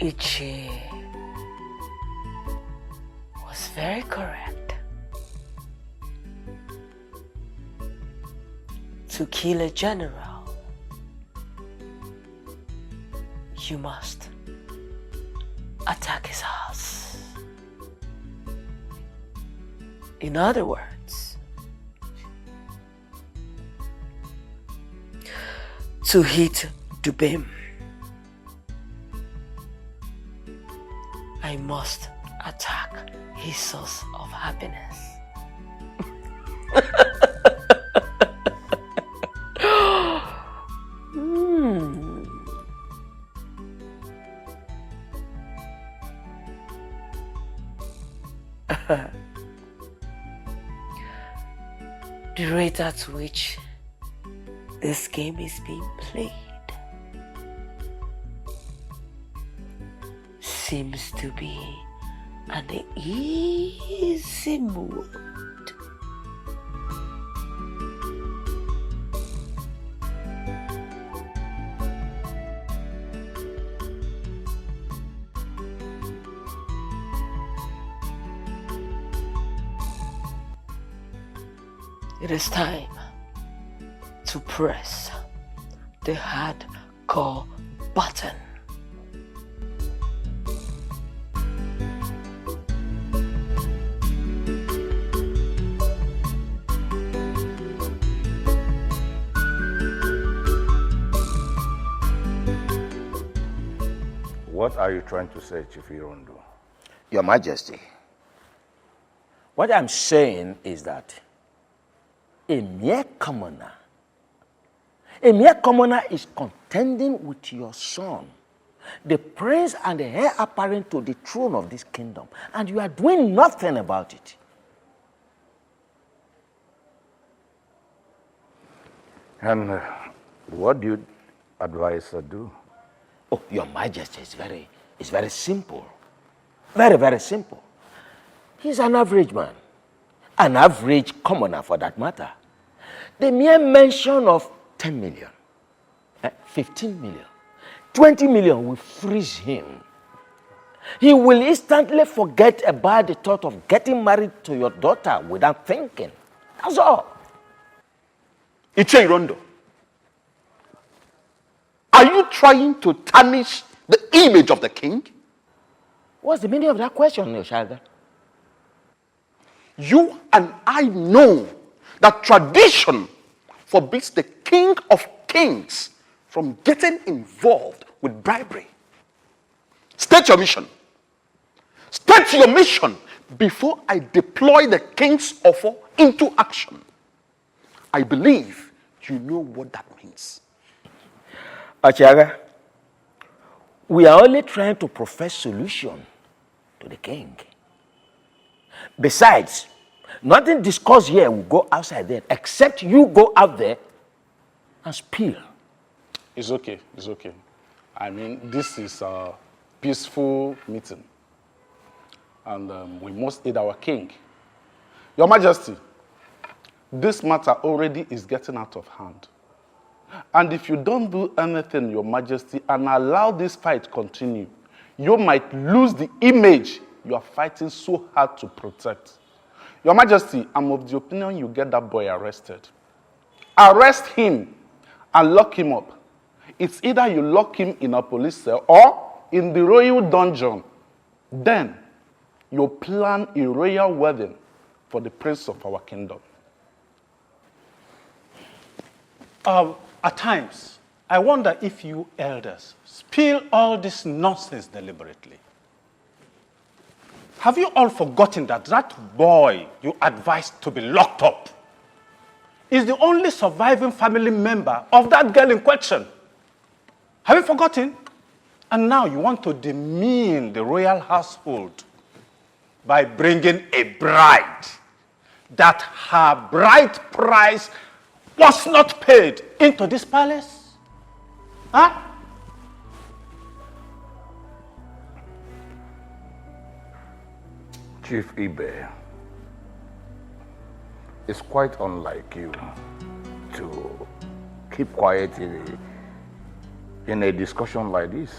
Iyke was very correct. To kill a general, you must attack his house. In other words, to hit Dubim, I must attack his source of happiness. The rate at which this game is being played seems to be an easy mood. It is time to press the hardcore button. What are you trying to say, Chief Irondo? Your Majesty, what I'm saying is that a mere commoner is contending with your son, the prince and the heir apparent to the throne of this kingdom, and you are doing nothing about it. And what do you advise her do? Oh, Your Majesty, it's very simple. Very, very simple. He's an average man. An average commoner for that matter. The mere mention of 10 million, 15 million, 20 million will freeze him. He will instantly forget about the thought of getting married to your daughter without thinking. That's all. Iyke Irondo, are you trying to tarnish the image of the king? What's the meaning of that question, Oshaga? You and I know that tradition forbids the king of kings from getting involved with bribery. State your mission. State your mission before I deploy the king's offer into action. I believe you know what that means. Oshaga, we are only trying to profess solution to the king. Besides, nothing discussed here will go outside there, except you go out there and spill. It's okay, it's okay. I mean, this is a peaceful meeting. And we must aid our king. Your Majesty, this matter already is getting out of hand. And if you don't do anything, Your Majesty, and allow this fight continue, you might lose the image you are fighting so hard to protect. Your Majesty, I'm of the opinion you get that boy arrested. Arrest him and lock him up. It's either you lock him in a police cell or in the royal dungeon. Then you plan a royal wedding for the prince of our kingdom. At times, I wonder if you elders spill all this nonsense deliberately. Have you all forgotten that that boy you advised to be locked up is the only surviving family member of that girl in question? Have you forgotten? And now you want to demean the royal household by bringing a bride that her bride price was not paid into this palace? Huh? Chief Ibe, it's quite unlike you to keep quiet in a discussion like this.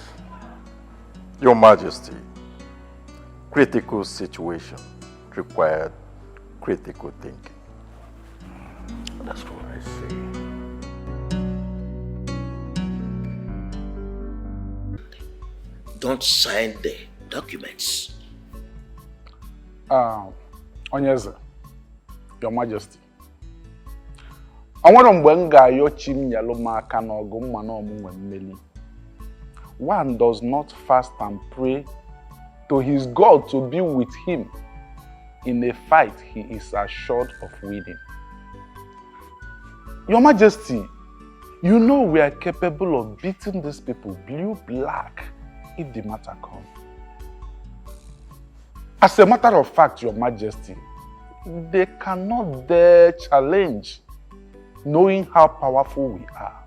Your Majesty, critical situation required critical thinking. That's what I say. Don't sign the documents. Onyeze, Your Majesty. Onwere mgbe m ga-ayọ chi m nyelụ m aka n'ọgụ mma na ọmụnwe mmeli. One does not fast and pray to his God to be with him in a fight he is assured of winning. Your Majesty, you know we are capable of beating these people blue black if the matter comes. As a matter of fact, Your Majesty, they cannot dare challenge knowing how powerful we are.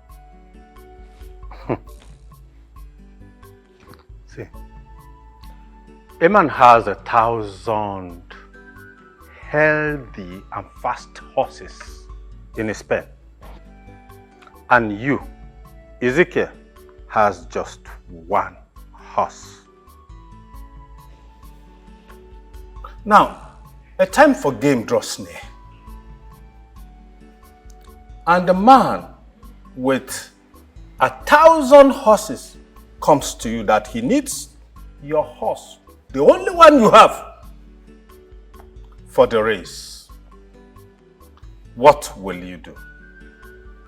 See, a man has 1,000 healthy and fast horses in his pen. And you, Iyke, has just one horse. Now, a time for game draws near. And the man with 1,000 horses comes to you that he needs your horse, the only one you have, for the race. What will you do?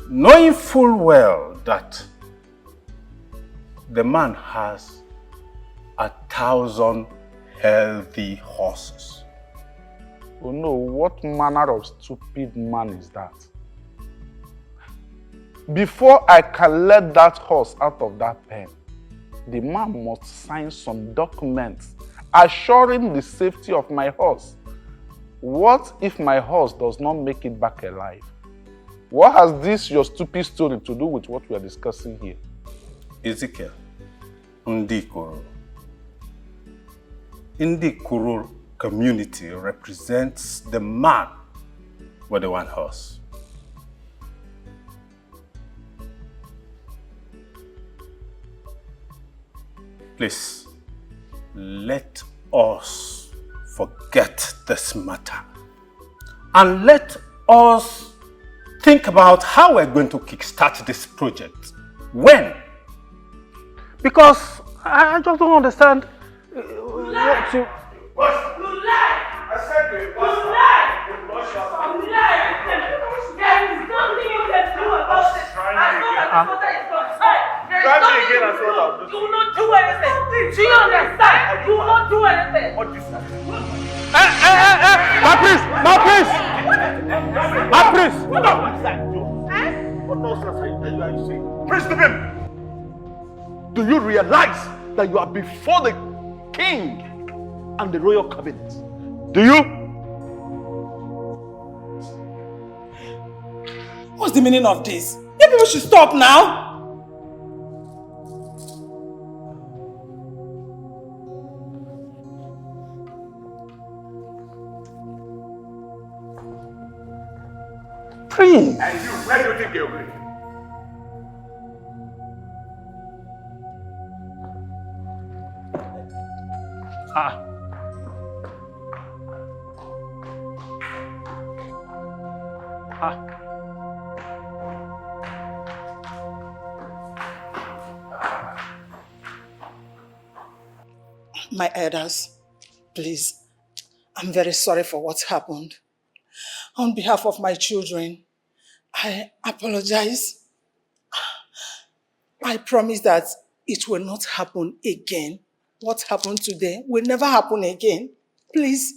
Knowing full well that the man has 1,000 healthy horses. Oh no, what manner of stupid man is that? Before I can let that horse out of that pen, the man must sign some documents assuring the safety of my horse. What if my horse does not make it back alive? What has this your stupid story to do with what we are discussing here? Iyke, Ndikuru. Ndikuru community represents the man with the one horse. Please, let us forget this matter and let us think about how we're going to kickstart this project. When? Because I just don't understand what you... What? You lie! I said to you, you lie! You lie! There is nothing you can do about it. As long as the matter is concerned, there is nothing you can do. You will not do anything. Do you understand? You will not do anything. What do you say? My priest! My priest! My priest! What nonsense are you saying? Priest to him! Do you realize that you are before the king and the royal cabinet? Do you? What's the meaning of this? You people should stop now. Please. And you, where do you think you're going? My elders, please, I'm very sorry for what's happened. On behalf of my children, I apologize. I promise that it will not happen again. What happened today will never happen again. Please,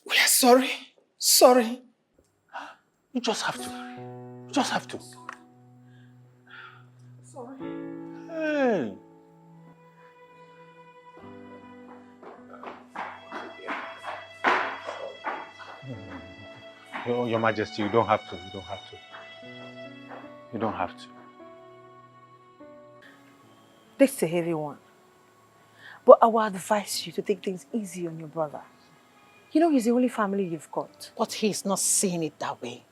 we are sorry. Sorry. You just have to. You just have to. Sorry. Hey. Your Majesty, you don't have to. You don't have to. You don't have to. This is a heavy one. But I would advise you to take things easy on your brother. You know he's the only family you've got. But he's not seeing it that way.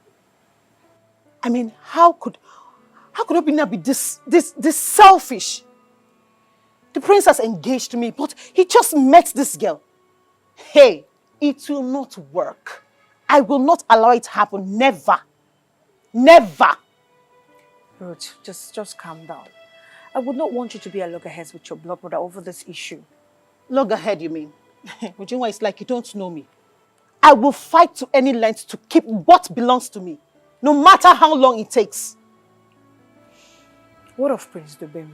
I mean, how could Obinna be this selfish? The prince has engaged me, but he just met this girl. Hey, it will not work. I will not allow it to happen. Never. Never. Ruth, just calm down. I would not want you to be at loggerheads with your blood brother over this issue. Loggerhead, you mean? Ujunwa, it's like you don't know me. I will fight to any length to keep what belongs to me, no matter how long it takes. What of Prince Dubem?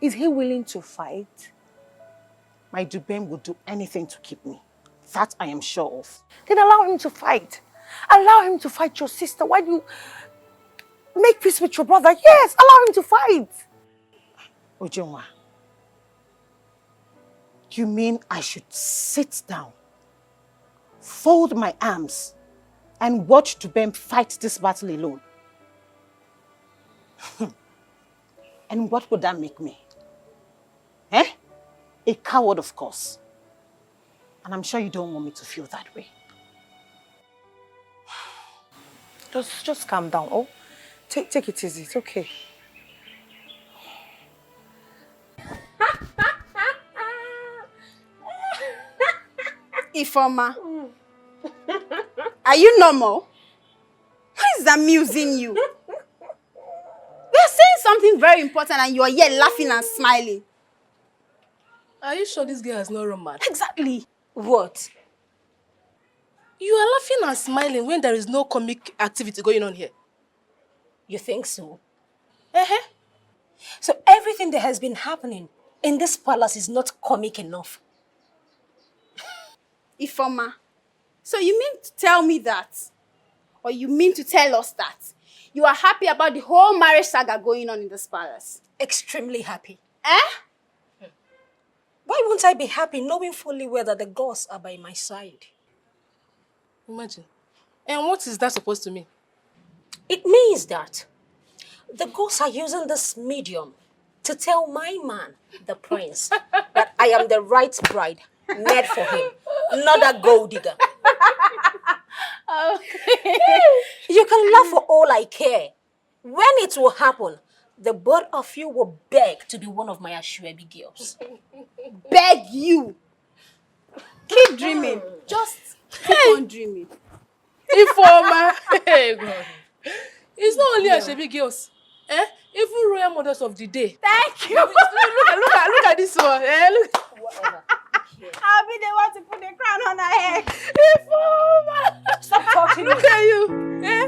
Is he willing to fight? My Dubem will do anything to keep me. That I am sure of. Then allow him to fight. Allow him to fight your sister. Why do you make peace with your brother? Yes, allow him to fight. Ujunwa, you mean I should sit down, fold my arms, and watch Dubem fight this battle alone? And what would that make me? Eh? A coward, of course. And I'm sure you don't want me to feel that way. Just calm down. Oh, take it easy. It's okay. Ifoma, are you normal? What is amusing you? We are saying something very important and you are here laughing and smiling. Are you sure this girl has no romance? Exactly. What? You are laughing and smiling when there is no comic activity going on here. You think so? Uh-huh. So everything that has been happening in this palace is not comic enough. Ifoma, so you mean to tell me that, or you mean to tell us that, you are happy about the whole marriage saga going on in this palace? Extremely happy. Eh? Why won't I be happy knowing fully well that the gods are by my side? Imagine. And what is that supposed to mean? It means that the ghosts are using this medium to tell my man, the prince, that I am the right bride made for him, not a gold digger. Okay. You can laugh for all I care. When it will happen, the both of you will beg to be one of my Ashwebi girls. Beg you. Keep dreaming. Just keep on dreaming. Ifoma. Hey, God. It's not only Ashwebi girls. Eh? Even royal mothers of the day. Thank you. Look at this one. Eh? Look. Whatever. I'll be the one to put the crown on her head. Ifoma. Stop talking. Look at you. Eh?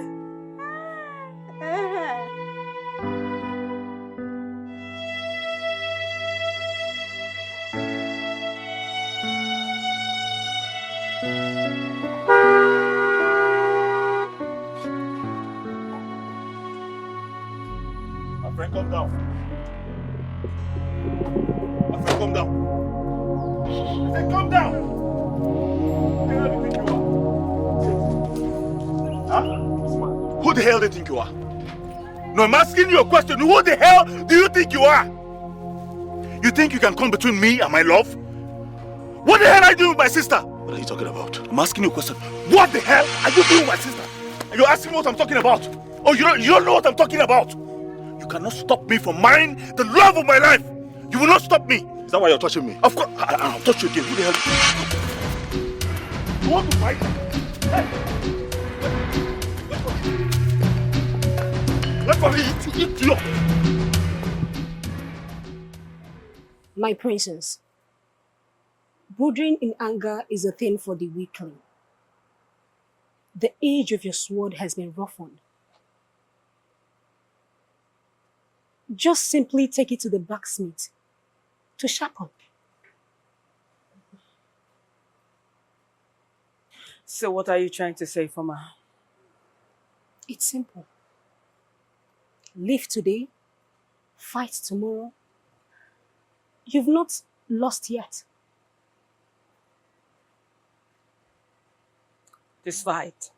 My friend, come down. My friend, come down. I said, come down. Who the hell do you think you are? Huh? Who the hell do you think you are? No, I'm asking you a question. Who the hell do you think you are? You think you can come between me and my love? What the hell are you doing with my sister? What are you talking about? I'm asking you a question. What the hell are you doing with my sister? Are you asking me what I'm talking about? Oh, you don't know what I'm talking about? You cannot stop me from marrying the love of my life. You will not stop me. Is that why you're touching me? Of course. I'll touch you again. Who the hell? You want to fight? Hey. Let me eat you. My princess, brooding in anger is a thing for the weakling. The edge of your sword has been roughened. Just simply take it to the blacksmith to sharpen. So what are you trying to say, Foma? It's simple. Live today, fight tomorrow. You've not lost yet. This fight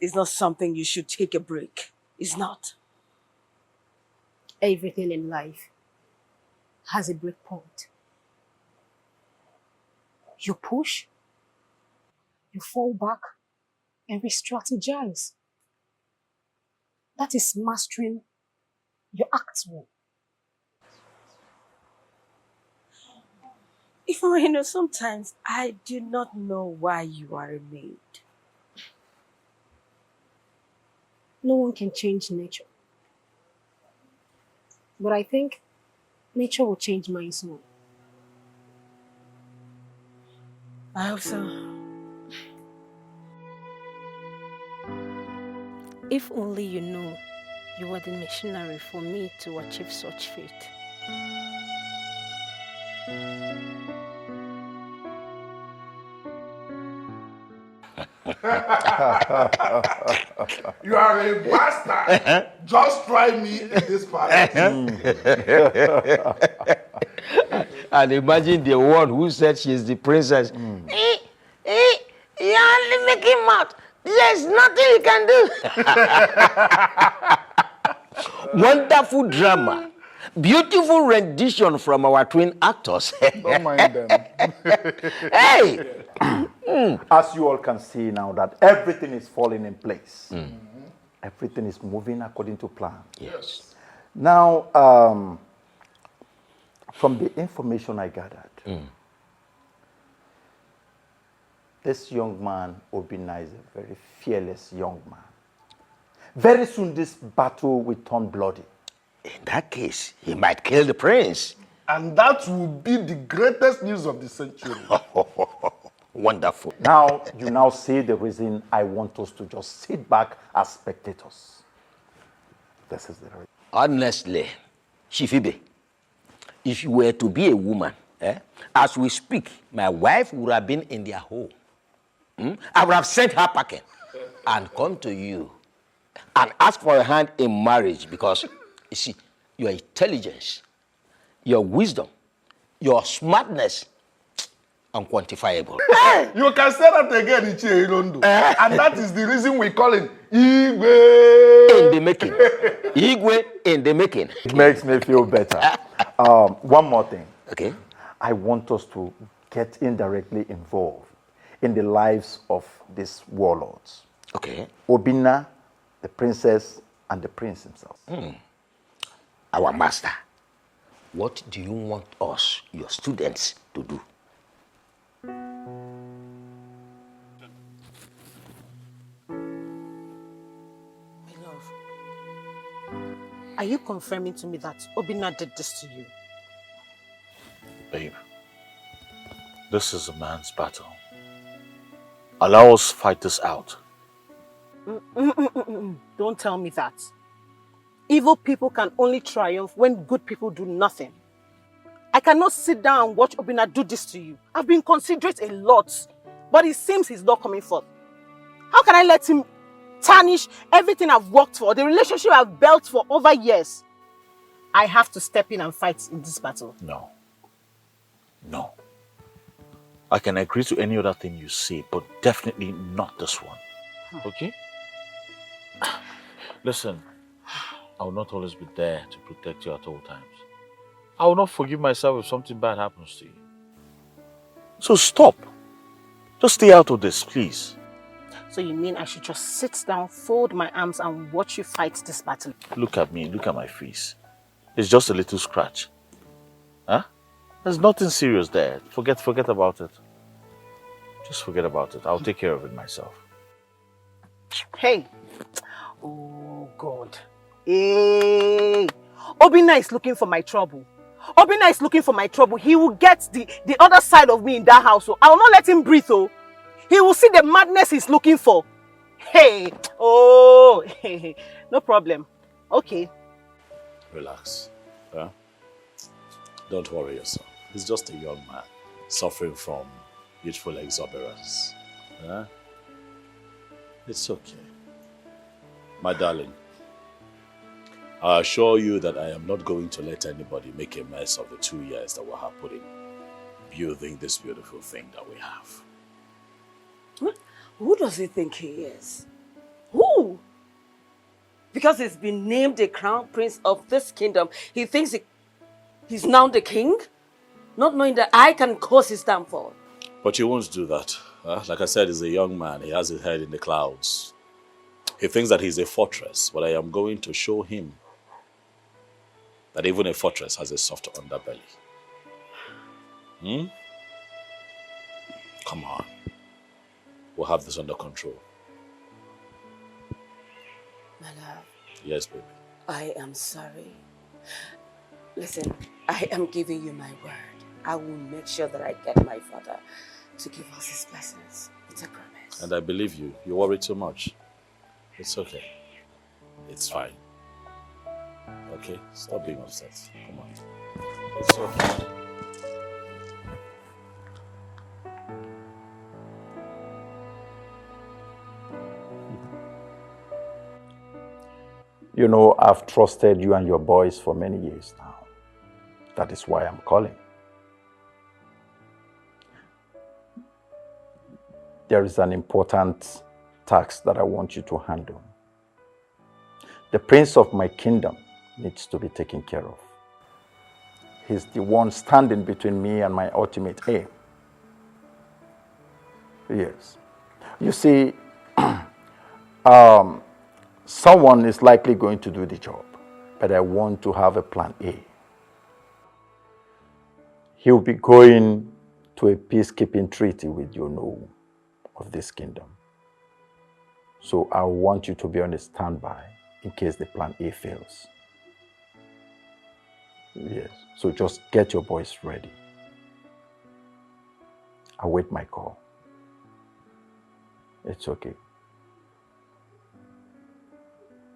is not something you should take a break. It's not. Everything in life has a break point. You push, you fall back, and re-strategize. That is mastering your actual. If I know, sometimes I do not know why you are a maid. No one can change nature. But I think nature will change mine soon. I hope so. If only you knew you were the missionary for me to achieve such fate. You are a bastard. Just try me in this palace. And imagine the one who said she is the princess. You only make him out. There's nothing you can do. Wonderful drama. Beautiful rendition from our twin actors. Don't mind them. Hey! As you all can see now that everything is falling in place. Everything is moving according to plan. Yes. Now, from the information I gathered, this young man, Obinna, is a very fearless young man. Very soon this battle will turn bloody. In that case, he might kill the prince. And that will be the greatest news of the century. Wonderful. Now, you now see the reason I want us to just sit back as spectators. This is the reason. Honestly, Shifibe, if you were to be a woman, as we speak, my wife would have been in their home. I would have sent her packing and come to you and ask for a hand in marriage because, you see, your intelligence, your wisdom, your smartness, unquantifiable. You can say that again, Ichie Irondo. And that is the reason we call him Iyke. In the making. Iyke in the making. It makes me feel better. One more thing. Okay. I want us to get indirectly involved in the lives of these warlords. Okay. Obinna, the princess, and the prince himself. Our master, what do you want us, your students, to do? My love, are you confirming to me that Obinna did this to you? Babe, this is a man's battle. Allow us fight this out. Don't tell me that. Evil people can only triumph when good people do nothing. I cannot sit down and watch Obinna do this to you. I've been considerate a lot, but it seems he's not coming forth. How can I let him tarnish everything I've worked for, the relationship I've built for over years? I have to step in and fight in this battle. No. No. I can agree to any other thing you say, but definitely not this one. Okay? Listen, I will not always be there to protect you at all times. I will not forgive myself if something bad happens to you. So stop. Just stay out of this, please. So you mean I should just sit down, fold my arms and watch you fight this battle? Look at me, look at my face. It's just a little scratch. Huh? There's nothing serious there. Forget about it. Just forget about it. I'll take care of it myself. Hey. Oh, God. Hey. Obinna is looking for my trouble. Obinna is looking for my trouble. He will get the other side of me in that house. So I will not let him breathe. Oh. He will see the madness he's looking for. Hey. Oh. No problem. Okay. Relax. Huh? Don't worry yourself. He's just a young man suffering from youthful exuberance. Huh? It's okay. My darling, I assure you that I am not going to let anybody make a mess of the 2 years that we have put in building this beautiful thing that we have. Who does he think he is? Who? Because he's been named the crown prince of this kingdom, he thinks he's now the king? Not knowing that I can cause his downfall. But he won't do that. Like I said, he's a young man. He has his head in the clouds. He thinks that he's a fortress, but I am going to show him that even a fortress has a soft underbelly. Come on. We'll have this under control. My love. Yes, baby. I am sorry. Listen, I am giving you my word. I will make sure that I get my father to give us his blessings. It's a promise. And I believe you. You worry too much. It's okay. It's fine. Okay? Stop being upset. Come on. It's okay. You know, I've trusted you and your boys for many years now. That is why I'm calling. There is an important task that I want you to handle. The prince of my kingdom needs to be taken care of. He's the one standing between me and my ultimate aim. Yes. You see, someone is likely going to do the job, but I want to have a plan A. He'll be going to a peacekeeping treaty with Yono of this kingdom. So I want you to be on a standby in case the plan A fails. Yes, so just get your boys ready. Await my call. It's okay.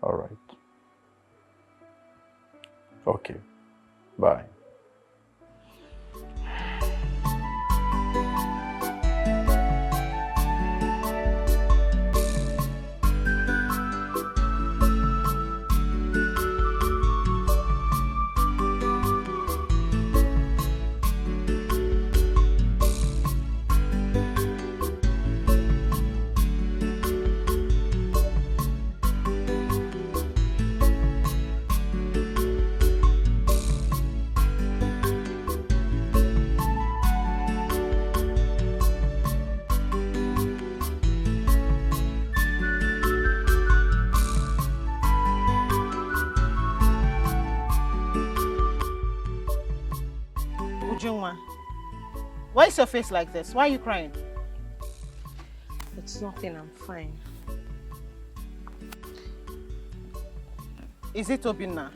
All right. Okay. Bye. Why is your face like this? Why are you crying? It's nothing, I'm fine. Is it Obinna?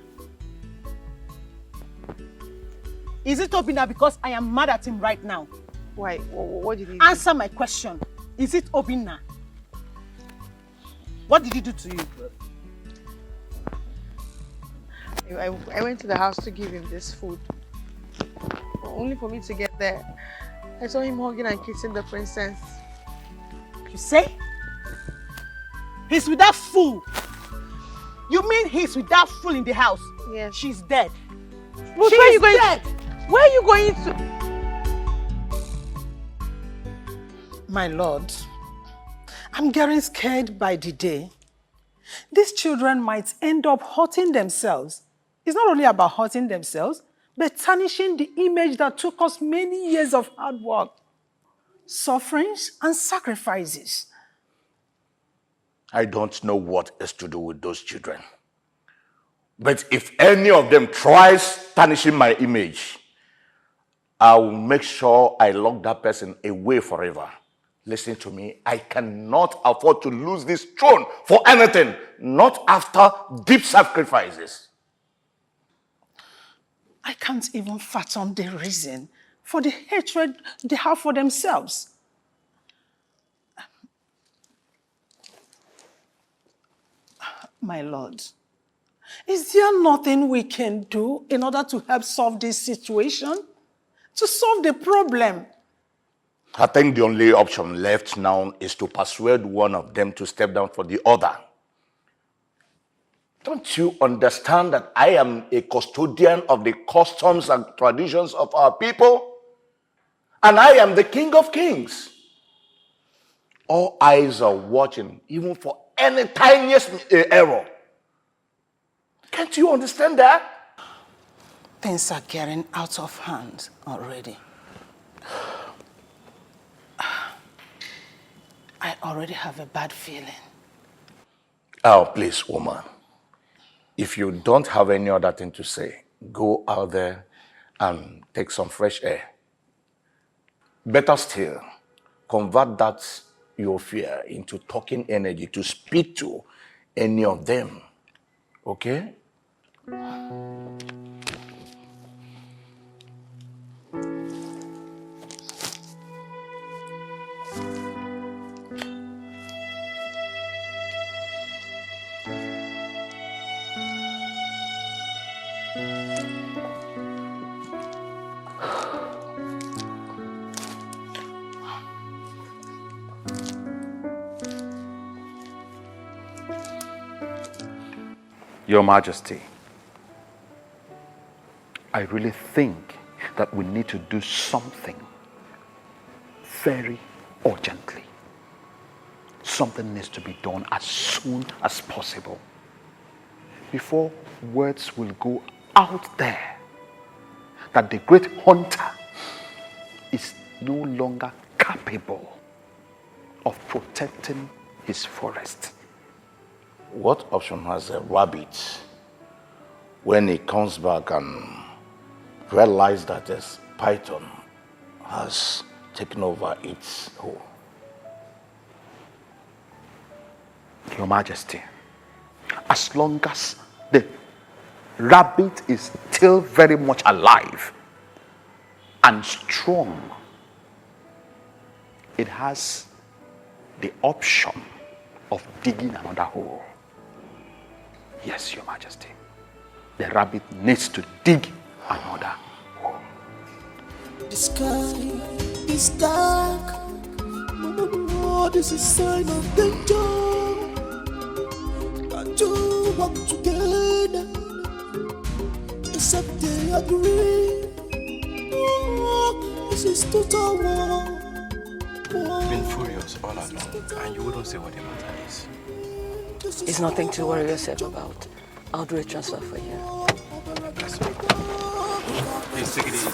Is it Obinna because I am mad at him right now? Why? What did he do? Answer my question. Is it Obinna? What did he do to you? I went to the house to give him this food. Only for me to get there, I saw him hugging and kissing the princess. You say? He's with that fool? You mean he's with that fool in the house? Yes. She's dead. But She's where are you going dead. Where are you going to? My lord, I'm getting scared by the day. These children might end up hurting themselves. It's not only about hurting themselves, but tarnishing the image that took us many years of hard work, sufferings, and sacrifices. I don't know what is to do with those children. But if any of them tries tarnishing my image, I will make sure I lock that person away forever. Listen to me, I cannot afford to lose this throne for anything, not after deep sacrifices. I can't even fathom the reason for the hatred they have for themselves. My lord, is there nothing we can do in order to help solve this situation? To solve the problem? I think the only option left now is to persuade one of them to step down for the other. Don't you understand that I am a custodian of the customs and traditions of our people? And I am the King of Kings. All eyes are watching, even for any tiniest error. Can't you understand that? Things are getting out of hand already. I already have a bad feeling. Oh, please, woman. If you don't have any other thing to say, go out there and take some fresh air. Better still, convert that your fear into talking energy to speak to any of them. Okay? Your Majesty, I really think that we need to do something very urgently. Something needs to be done as soon as possible before words will go out there that the great hunter is no longer capable of protecting his forest. What option has a rabbit when he comes back and realizes that a python has taken over its hole? Your Majesty, as long as the rabbit is still very much alive and strong, it has the option of digging another hole. Yes, Your Majesty. The rabbit needs to dig another hole. The sky is dark. Oh, this is a sign of danger. Can't you walk together? Except they agree. Oh, this is total war. I've been furious all along, and you wouldn't say what the matter is. It's nothing to worry yourself about. I'll do a transfer for you. Please take it easy.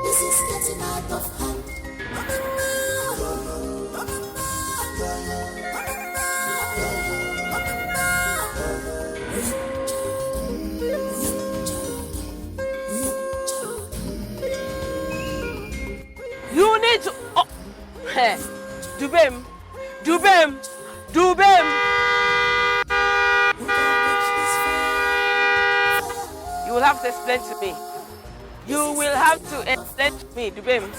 This is getting out of hand. You need to. Oh. Hey. Dubem. Dubem. Dubem. You will have to explain to me. You will have to explain to me, Dubem.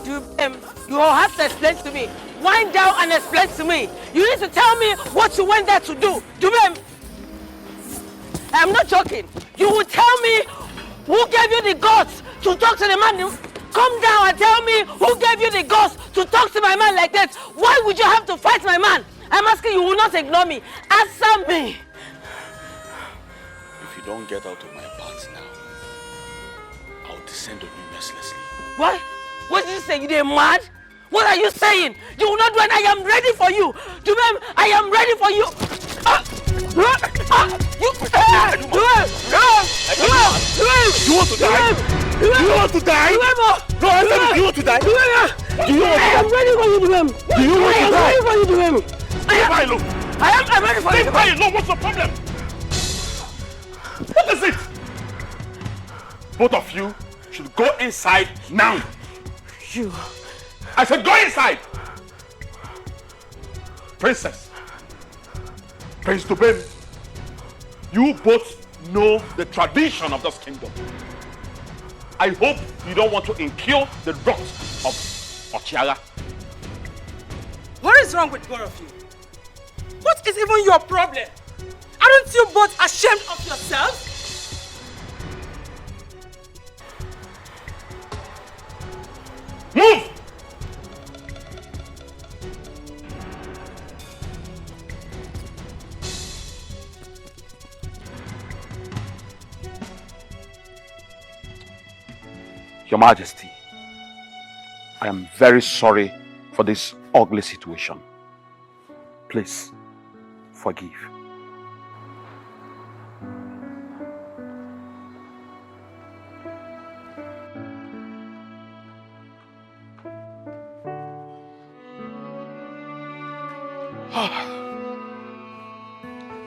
Dubem. You will have to explain to me. Wind down and explain to me. You need to tell me what you went there to do. Dubem. I'm not joking. You will tell me who gave you the guts to talk to the man. Come down and tell me who gave you the guts to talk to my man like that. Why would you have to fight my man? I'm asking you, will not ignore me. Answer me. If you don't get out of my path now, I'll descend on you mercilessly. What? What did you say? You mad? What are you saying? You will not do it. I am ready for you. Dubem, I am ready for you. You want to die? Do you want to die? No, answer me. Do you want to die? Do you want to die? I am ready for you, Dubem. Do you want to die? I am ready for you, Dubem. I'm ready for you. Stay quiet. No, what's the problem? What is it? Both of you should go inside now. You. I said go inside. Princess. Prince Dubem, you both know the tradition of this kingdom. I hope you don't want to incur the wrath of Ochiara. What is wrong with both of you? What is even your problem? Aren't you both ashamed of yourselves? Move! Your Majesty, I am very sorry for this ugly situation. Please, forgive.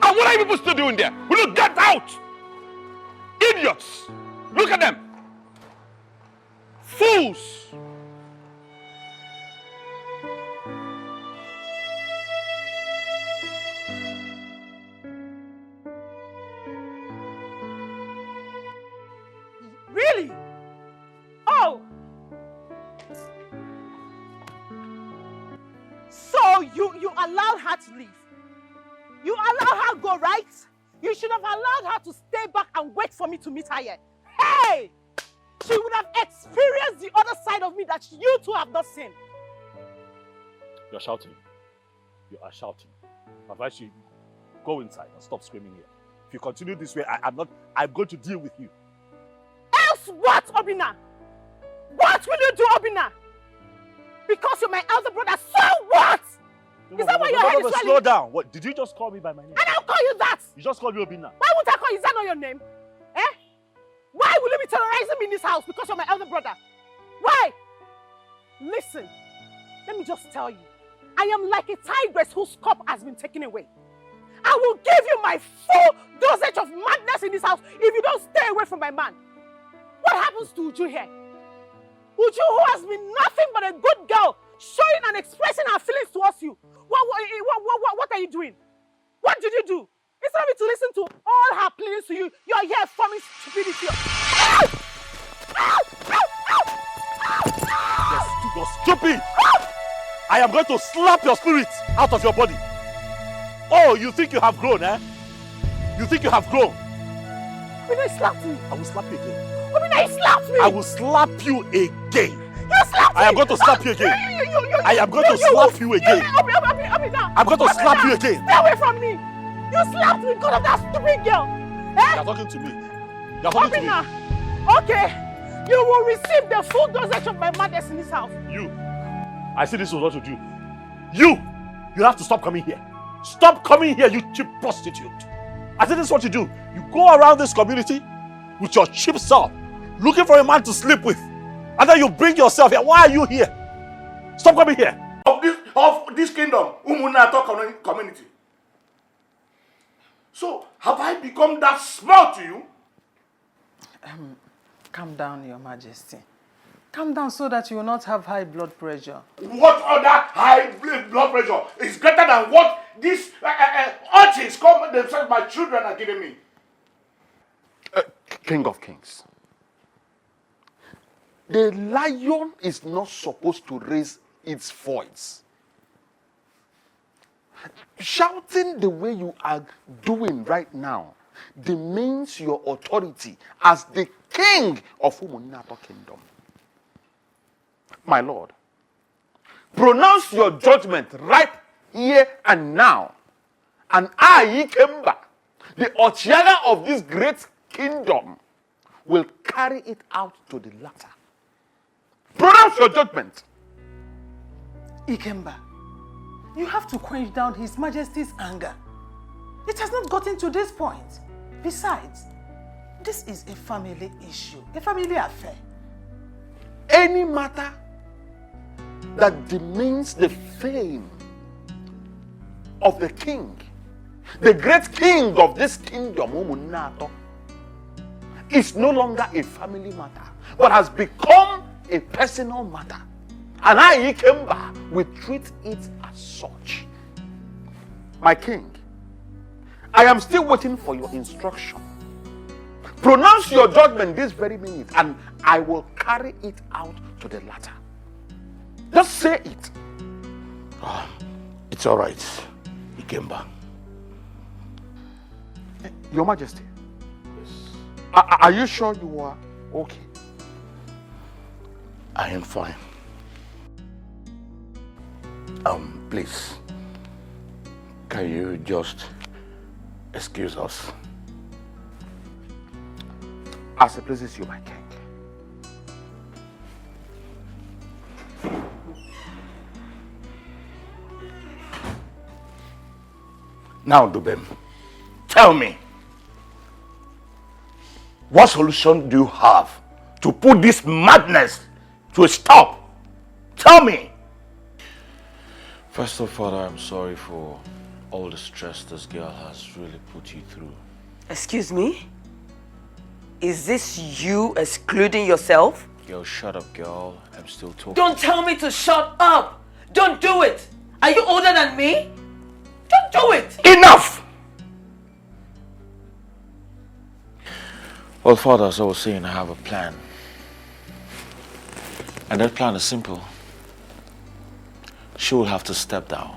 And what are you people still doing there? Will you get out? Idiots! Look at them! Fools! Really? Oh! So you allowed her to leave? You allowed her to go, right? You should have allowed her to stay back and wait for me to meet her here. Hey! She would have experienced the other side of me that you two have not seen. You're shouting. You are shouting. I advise you go inside and stop screaming here. If you continue this way, I'm going to deal with you. Else what, Obina? What will you do, Obina? Because you're my elder brother, so what? Is that why your head is swelling? Slow down. What? Did you just call me by my name? And I'll call you that. You just called me Obina. Why would I call you? Is that not your name? Eh? Why will you be terrorizing me in this house because you're my elder brother? Why? Listen, let me just tell you. I am like a tigress whose cup has been taken away. I will give you my full dosage of madness in this house if you don't stay away from my man. What happens to Uju here? Uju, who has been nothing but a good girl, showing and expressing her feelings towards you. What are you doing? What did you do? Instead of me to listen to all her pleadings to you, you're here forming stupidity. Yes, you're stupid! I am going to slap your spirit out of your body. Oh, you think you have grown, eh? You think you have grown? Obina, you slapped me. I will slap you again. Obina, you slapped me. I will slap you again. You slapped me. I am going to slap you again. I am going to slap you again. Obina. I'm going to slap you again. Stay away from me. You slapped me because of that stupid girl. Eh? You're talking to me. You're talking to me. Okay. You will receive the full dosage of my madness in this house. You. I see this was what you do. You have to stop coming here. Stop coming here, you cheap prostitute. I see this is what you do. You go around this community with your cheap self, looking for a man to sleep with. And then you bring yourself here. Why are you here? Stop coming here. Of this kingdom, Umunato community. So, have I become that small to you? Calm down, Your Majesty. Calm down so that you will not have high blood pressure. What other high blood pressure is greater than what these urchins call themselves my children are giving me? King of Kings. The lion is not supposed to raise its voice. Shouting the way you are doing right now demeans your authority as the king of Umunato Kingdom. My lord, pronounce your judgment right here and now. And I, Iyke, the Ochiaga of this great kingdom, will carry it out to the latter. Pronounce your judgment. Iyke, you have to quench down His Majesty's anger. It has not gotten to this point. Besides, this is a family issue, a family affair. Any matter that demeans the fame of the king, the great king of this kingdom, Umunato, is no longer a family matter, but has become a personal matter. And I, Iyke, will treat it as such. My king, I am still waiting for your instruction. Pronounce your judgment this very minute, and I will carry it out to the latter. Just say it. Oh, it's all right, Iyke. Your Majesty. Yes. Are you sure you are okay? I am fine. Please, can you just excuse us? As it pleases you, my king. Now, Dubem, tell me, what solution do you have to put this madness to a stop? Tell me. First of all, I'm sorry for all the stress this girl has really put you through. Excuse me? Is this you excluding yourself? Girl, shut up, girl. I'm still talking. Don't tell me to shut up! Don't do it! Are you older than me? Don't do it! Enough! Well, Father, as I was saying, I have a plan. And that plan is simple. She will have to step down.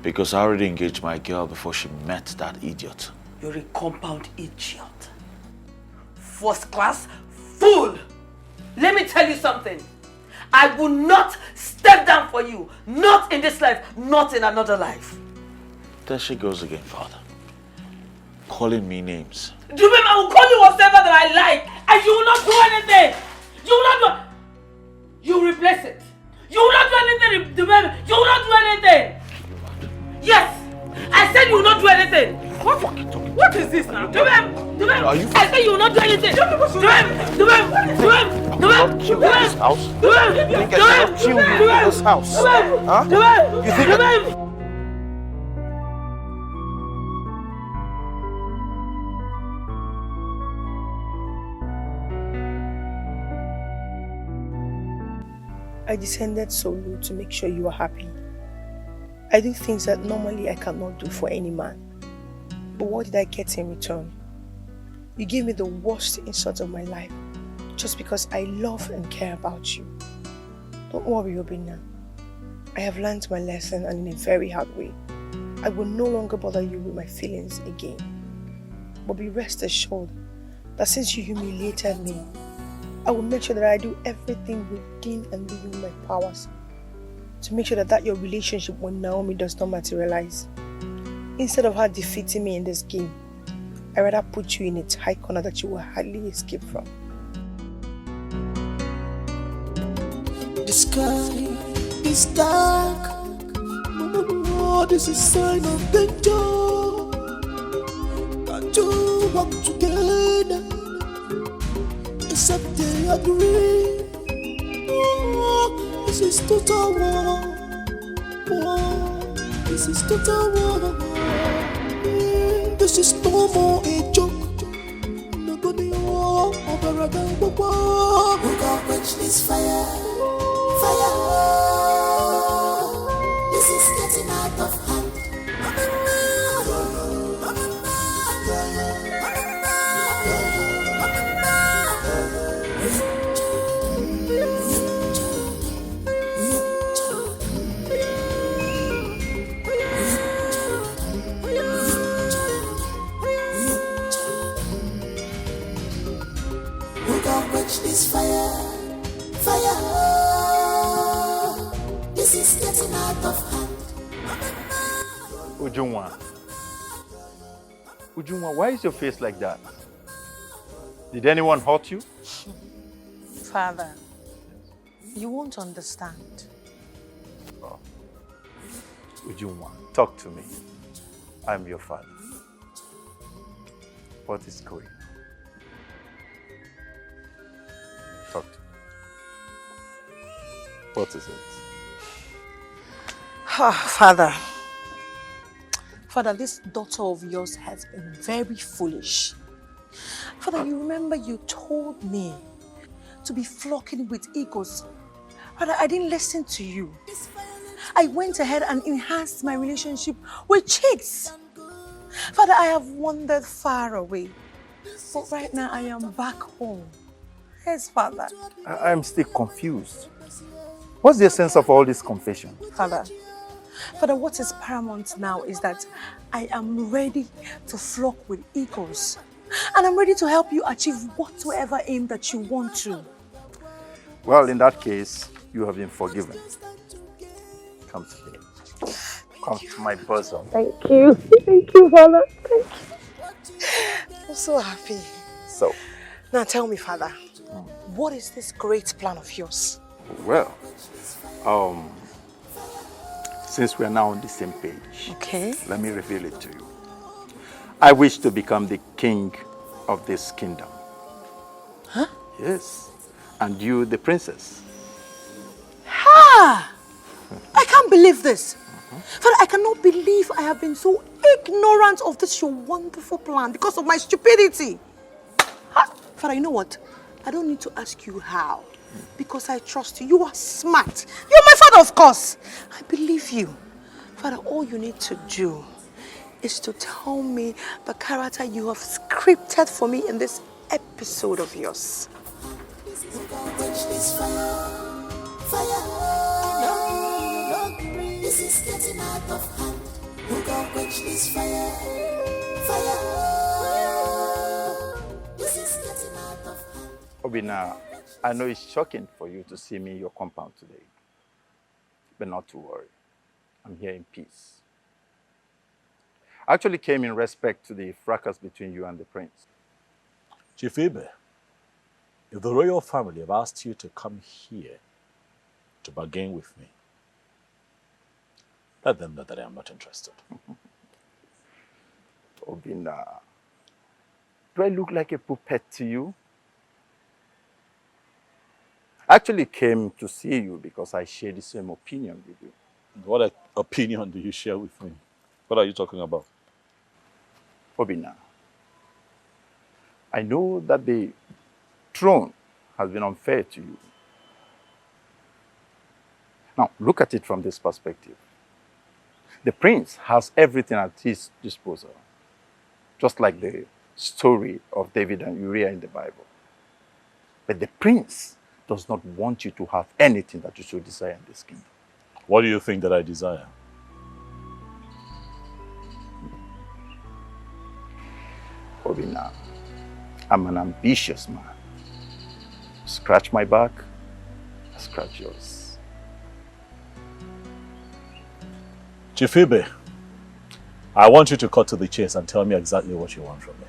Because I already engaged my girl before she met that idiot. You're a compound idiot. First class fool! Let me tell you something. I will not step down for you. Not in this life, not in another life. There she goes again, Father. Calling me names. Dubem, I will call you whatever that I like. And you will not do anything. You will not do... You replace it. You will not do anything, Dubem. You will not do anything. Yes. I said you will not do anything. What is this now? Dubem, I said you will not do anything. Kill in this house? You think I cannot kill you in this house? Huh? You think I descended so low to make sure you are happy. I do things that normally I cannot do for any man. But what did I get in return? You gave me the worst insult of my life just because I love and care about you. Don't worry, Obinna. I have learned my lesson, and in a very hard way. I will no longer bother you with my feelings again. But be rest assured that since you humiliated me, I will make sure that I do everything within and within my powers to make sure that your relationship with Naomi does not materialize. Instead of her defeating me in this game, I rather put you in a tight corner that you will hardly escape from. The sky is dark. Oh, this is a sign of danger. Got to walk together, except they agree. Oh, this is total war. Oh, this is total war. This is no more a joke. Nobody war over a gun. We gon' quench this fire. Fire. This is getting out of hand. This fire, fire. This is getting out of hand. Ujunwa, why is your face like that? Did anyone hurt you? Father, you won't understand. Oh. Ujunwa, talk to me. I'm your father. What is going on? Talk to me. What is it? Father, this daughter of yours has been very foolish. Father, you remember you told me to be flocking with egos. Father, I didn't listen to you. I went ahead and enhanced my relationship with chicks. Father, I have wandered far away. But right now I am back home. Yes, Father. I'm still confused. What's the essence of all this confession? Father, what is paramount now is that I am ready to flock with egos. And I'm ready to help you achieve whatsoever aim that you want to. Well, in that case, you have been forgiven. Come here. Come to my bosom. Thank you. Thank you, Father. Thank you. I'm so happy. So? Now tell me, Father, what is this great plan of yours? Well, since we are now on the same page, okay, let me reveal it to you. I wish to become the king of this kingdom. Huh? Yes. And you, the princess. Ha! I can't believe this. Father, I cannot believe I have been so ignorant of this your wonderful plan because of my stupidity. Ha! Father, you know what? I don't need to ask you how, because I trust you. You are smart. You're my father, of course. I believe you. Father, all you need to do is to tell me the character you have scripted for me in this episode of yours. Quench this fire, fire. No, this is getting out of hand. Who can quench this fire, fire? This is getting out of hand. Obina, I know it's shocking for you to see me in your compound today. But not to worry. I'm here in peace. I actually came in respect to the fracas between you and the prince. Chief Iyke, if the royal family have asked you to come here to bargain with me, let them know that I am not interested. Obina, do I look like a puppet to you? I actually came to see you because I share the same opinion with you. What opinion do you share with me? What are you talking about? Obina, I know that the throne has been unfair to you. Now, look at it from this perspective. The prince has everything at his disposal, just like the story of David and Uriah in the Bible. But the prince does not want you to have anything that you should desire in this kingdom. What do you think that I desire? Obina, I'm an ambitious man. Scratch my back, I scratch yours. Chief Iyke, I want you to cut to the chase and tell me exactly what you want from me.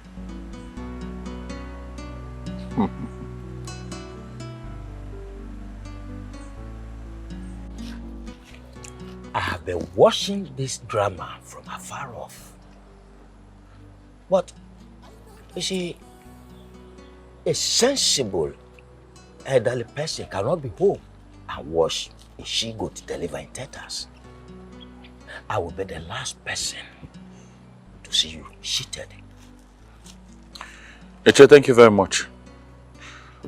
I have been watching this drama from afar off. But, you see, a sensible elderly person cannot be home and watch a she-goat deliver in tetas. I will be the last person to see you cheated. Iyke, thank you very much.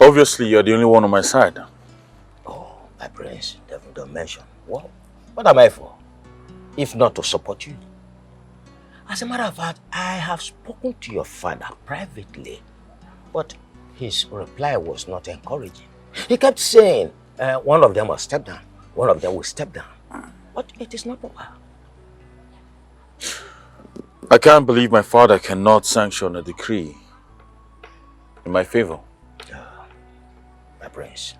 Obviously, you're the only one on my side. Oh, my prince, don't mention. What am I for? If not to support you? As a matter of fact, I have spoken to your father privately, but his reply was not encouraging. He kept saying, one of them will step down, one of them will step down. But it is not over. I can't believe my father cannot sanction a decree in my favor. My prince.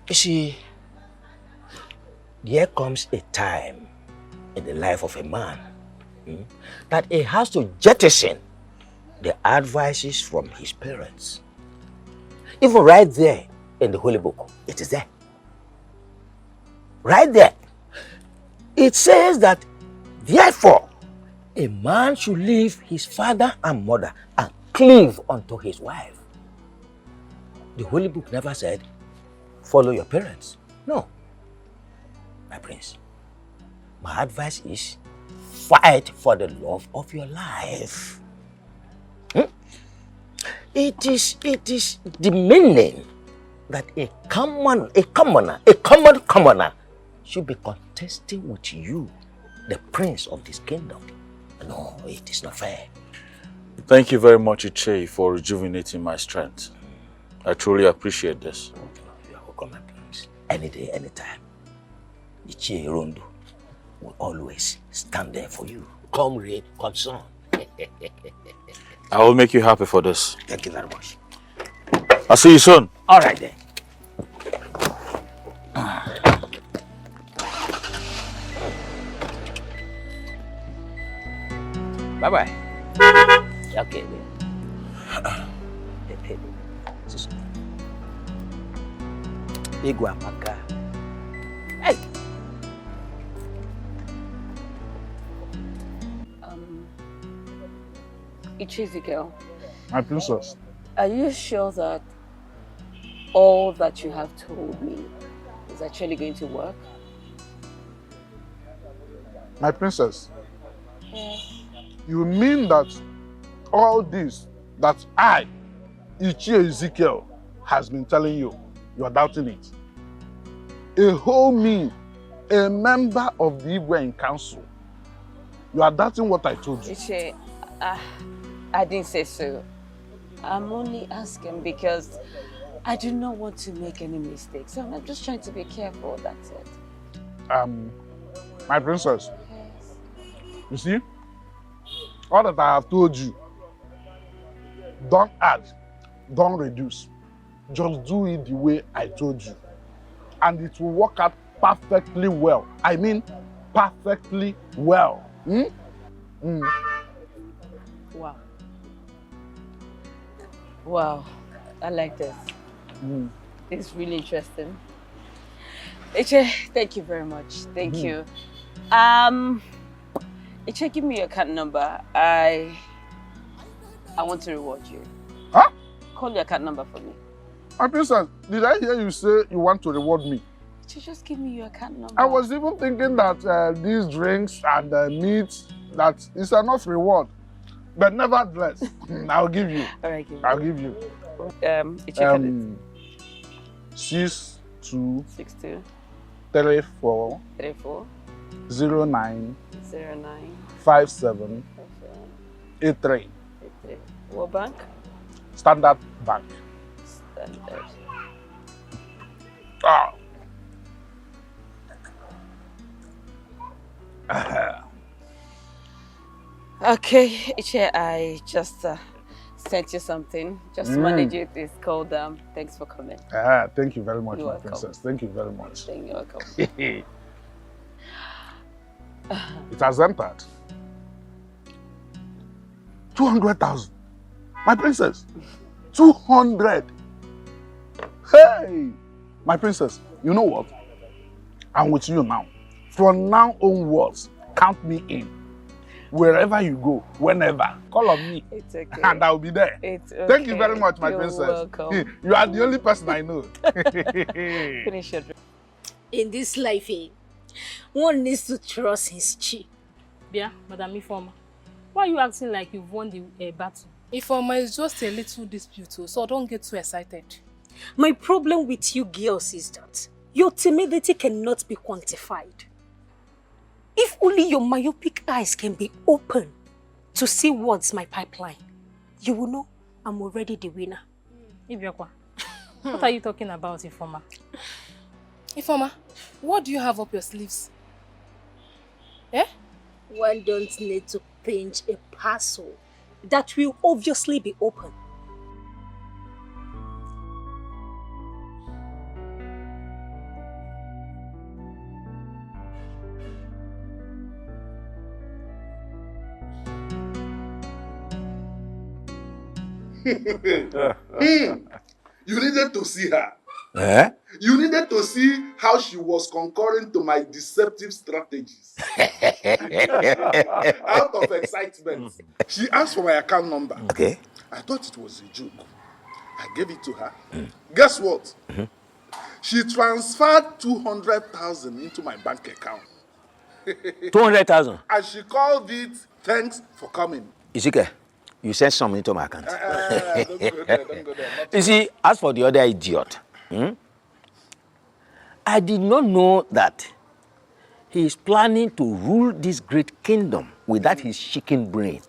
You see, there comes a time in the life of a man that he has to jettison the advices from his parents. Even right there in the Holy Book, it is there. Right there. It says that, therefore, a man should leave his father and mother and cleave unto his wife. The Holy Book never said, follow your parents. No. My prince, my advice is, fight for the love of your life. It is demeaning that a commoner should be contesting with you, the prince of this kingdom. No, it is not fair. Thank you very much, Iyke, for rejuvenating my strength. I truly appreciate this. You are welcome, my prince. Any day, anytime. Iyke Rondo will always stand there for you. Come rain, come sun. I will make you happy for this. Thank you very much. I'll see you soon. All right then. Bye-bye. Okay. Iguamaka. Hey. Iyke girl. My princess. Are you sure that all that you have told me is actually going to work? My princess. You mean that all this that I Iyke Ezekiel has been telling you, you are doubting it. A whole me, a member of the Igwe council, you are doubting what I told you. Iyke, I didn't say so. I'm only asking because I do not want to make any mistakes. So I'm just trying to be careful, that's it. My princess, you see, all that I have told you, don't add, don't reduce. Just do it the way I told you. And it will work out perfectly well. I mean, perfectly well. Wow. Wow, I like this. It's really interesting. Iyke, thank you very much. Thank you. Iyke, give me your account number. I want to reward you. Huh? Call your account number for me. My princess, did I hear you say you want to reward me? Just give me your account number. I was even thinking that these drinks and meat, that is enough reward. But nevertheless, I'll give you. All right, I'll give you. Iyke, 62 62 34 34 09 09 57 83. What bank? Standard Bank. Standard. Okay, Iyke, I just sent you something. Just manage it. It's called thanks for coming. Thank you very much, You're my welcome. princess. Thank you very much. You're welcome. It has entered. 200,000. My princess. 200. Hey! My princess, you know what? I'm with you now. From now onwards, count me in. Wherever you go, whenever, call on me. It's okay. And I'll be there. It's okay. Thank you very much, my You're princess. welcome. You are the only person I know. Finish your drink. In this life, one needs to trust his chi. Yeah, Madam Ifeoma. Why are you acting like you've won the battle? Ifeoma is just a little dispute, so don't get too excited. My problem with you girls is that your timidity cannot be quantified. If only your myopic eyes can be open to see what's my pipeline, you will know I'm already the winner. Ibiakwa, what are you talking about, Ifeoma? Ifeoma, what do you have up your sleeves? Eh? One don't need to pinch a parcel that will obviously be open. You needed to see her. Eh? You needed to see how she was concurring to my deceptive strategies. Out of excitement, she asked for my account number. Okay. I thought it was a joke. I gave it to her. Guess what? She transferred 200,000 into my bank account. 200,000. And she called it thanks for coming. Iyke, you sent some into my account. Don't go there, don't go there. You see, as for the other idiot, I did not know that he is planning to rule this great kingdom without his chicken brain.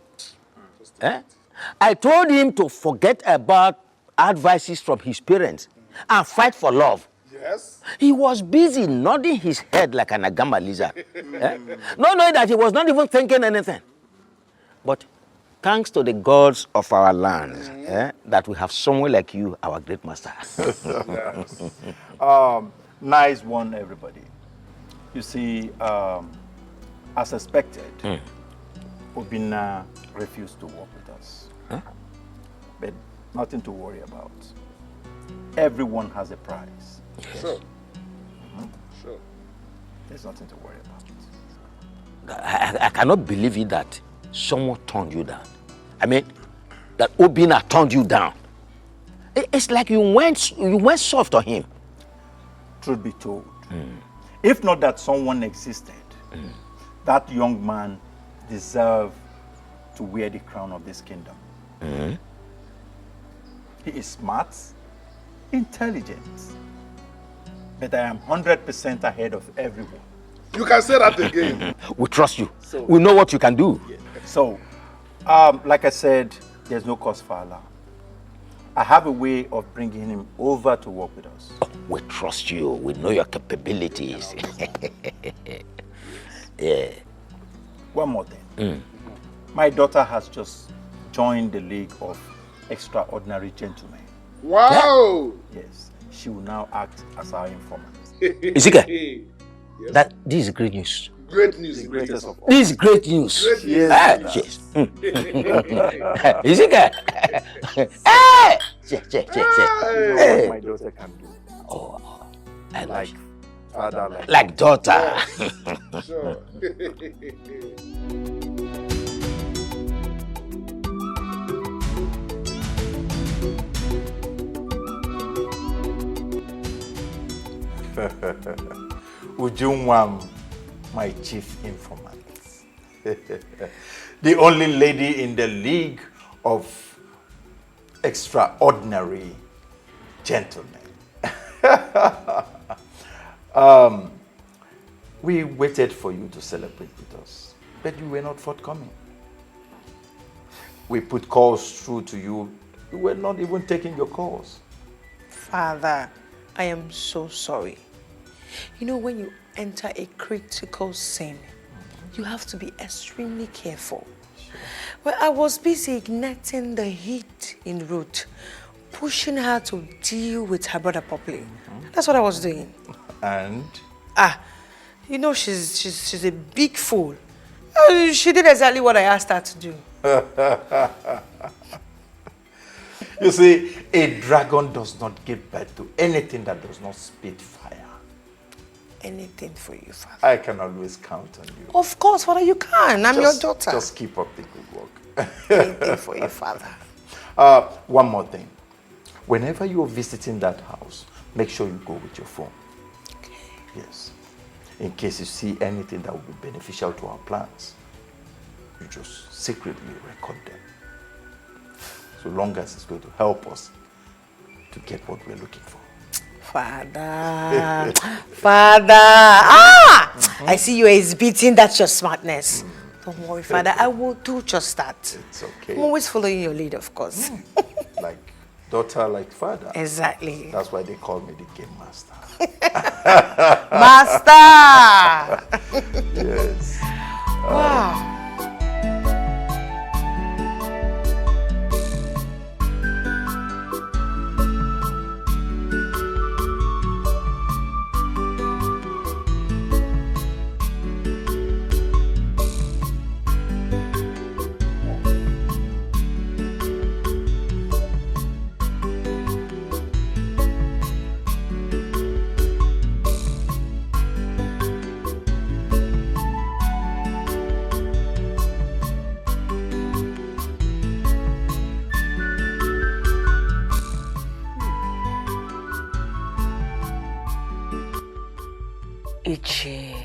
I told him to forget about advices from his parents and fight for love. Yes. He was busy nodding his head like an agama lizard, not knowing that he was not even thinking anything. But thanks to the gods of our land, that we have someone like you, our great master. Nice one, everybody. You see, as expected, Obinna refused to work with us. But nothing to worry about. Everyone has a price. Yes. Sure. Sure. There's nothing to worry about. I cannot believe it that someone turned you down. I mean, that Obinna turned you down. It's like you went soft on him. Truth be told, if not that someone existed, that young man deserved to wear the crown of this kingdom. He is smart, intelligent, but I am 100% ahead of everyone. You can say that again. We trust you. We know what you can do. So, like I said, there's no cause for alarm. I have a way of bringing him over to work with us. Oh, we trust you. We know your capabilities. Yeah. One more thing. My daughter has just joined the League of Extraordinary Gentlemen. Wow! Yes. She will now act as our informant. Iyke, this is great news. Great news. The greatest of all. This is great news. Great news. Yes. Iyke. Hey! Hey! My daughter can do. Oh, I like father, like daughter. Sure. Ujunwam, my chief informant. The only lady in the League of Extraordinary Gentlemen. We waited for you to celebrate with us, but you were not forthcoming. We put calls through to you. You were not even taking your calls. Father, I am so sorry. You know, when you enter a critical scene, you have to be extremely careful. Well, I was busy igniting the heat in Ruth, pushing her to deal with her brother properly. That's what I was doing. And? You know, she's a big fool. She did exactly what I asked her to do. You see, a dragon does not give birth to anything that does not spit fire. Anything for you, Father. I can always count on you. Of course, Father, you can. I'm your daughter. Just keep up the good work. Anything for you, Father. One more thing. Whenever you're visiting that house, make sure you go with your phone. Okay. Yes. In case you see anything that will be beneficial to our plans, you just secretly record them. So long as it's going to help us to get what we're looking for. Father. Father. I see you exhibiting that your smartness. Don't worry, Father. I will do just that. It's okay. I'm always following your lead, of course. Like daughter, like father. Exactly. That's why they call me the game master. Master! Yes. Wow. Iyke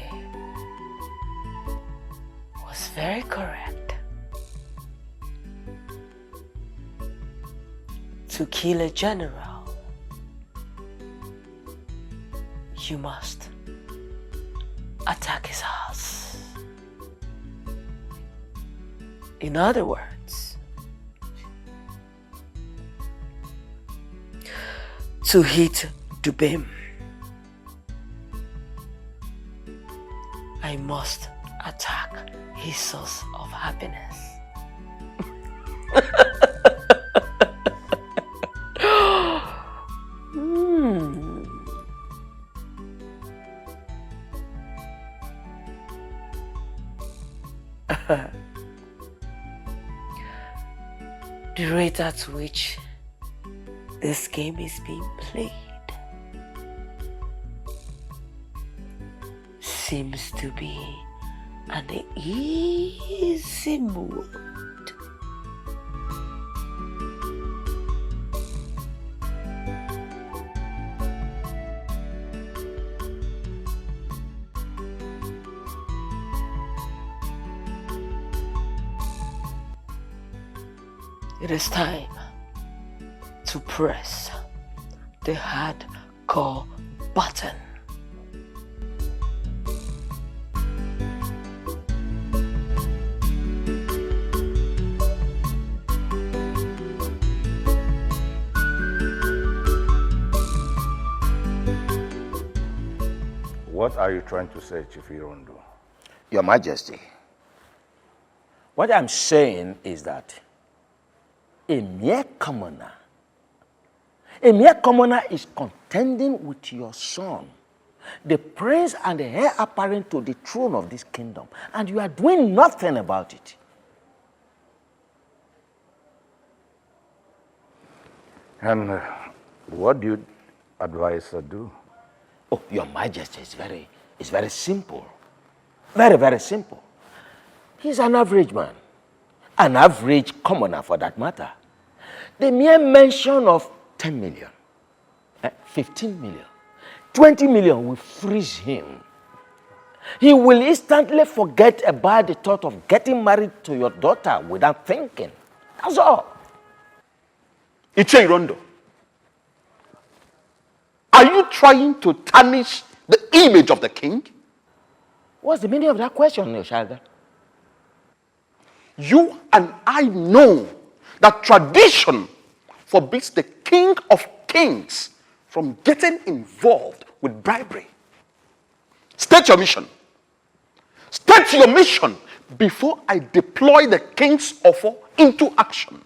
was very correct. To kill a general, you must attack his house. In other words, to hit Dubem, I must attack his source of happiness. The rate at which this game is being played seems to be an easy mood. It is time to press the hardcore button. What are you trying to say, Chief Irondo? Your Majesty, what I'm saying is that a mere commoner is contending with your son, the prince and the heir apparent to the throne of this kingdom, and you are doing nothing about it. And what do you advise her do? Oh, Your Majesty, it's very simple. Very, very simple. He's an average man. An average commoner, for that matter. The mere mention of 10 million, 15 million, 20 million will freeze him. He will instantly forget about the thought of getting married to your daughter without thinking. That's all. Iyke Irondo, are you trying to tarnish the image of the king? What's the meaning of that question, Oshaga? You and I know that tradition forbids the king of kings from getting involved with bribery. State your mission. State your mission before I deploy the king's offer into action.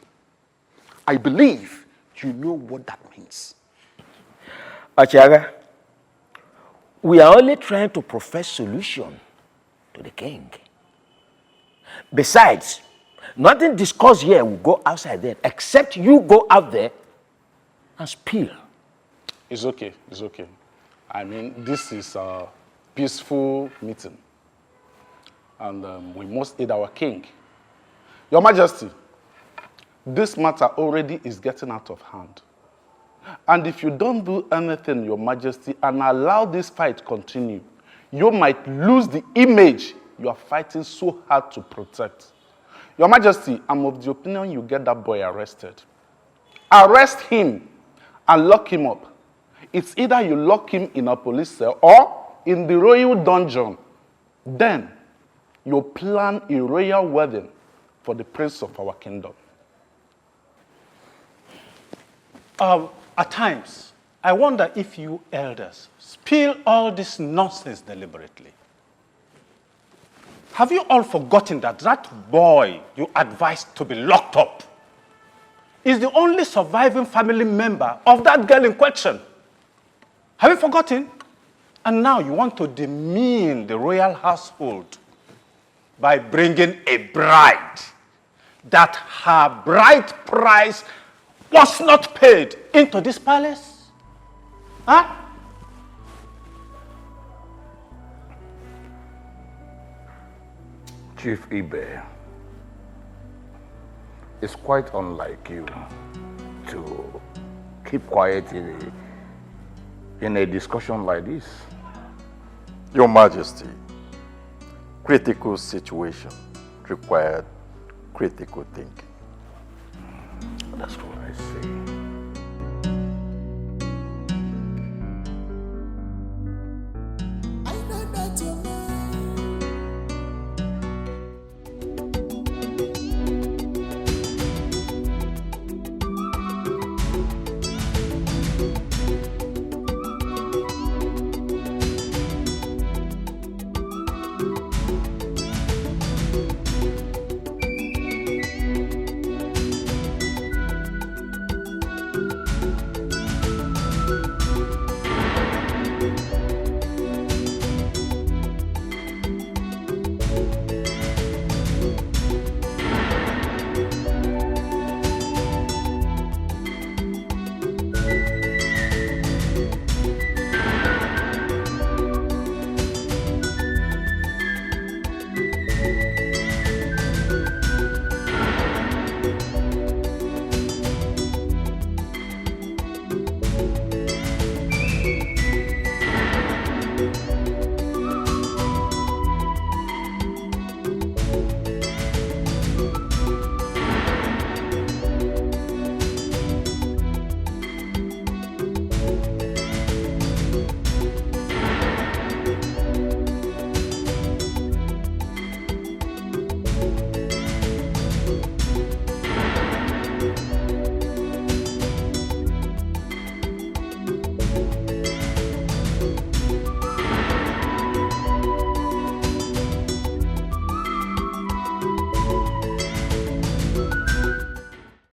I believe you know what that means. Oshaga, we are only trying to profess solution to the king. Besides, nothing discussed here will go outside there, except you go out there and spill. It's okay, it's okay. I mean, this is a peaceful meeting. And we must aid our king. Your Majesty, this matter already is getting out of hand. And if you don't do anything, Your Majesty, and allow this fight continue, you might lose the image you are fighting so hard to protect. Your Majesty, I'm of the opinion you get that boy arrested. Arrest him and lock him up. It's either you lock him in a police cell or in the royal dungeon. Then you plan a royal wedding for the prince of our kingdom. At times, I wonder if you elders spill all this nonsense deliberately. Have you all forgotten that that boy you advised to be locked up is the only surviving family member of that girl in question? Have you forgotten? And now you want to demean the royal household by bringing a bride that her bride price was not paid into this palace? Huh? Chief Ibe, it's quite unlike you to keep quiet in a discussion like this. Your Majesty, critical situation required critical thinking. That's what I say.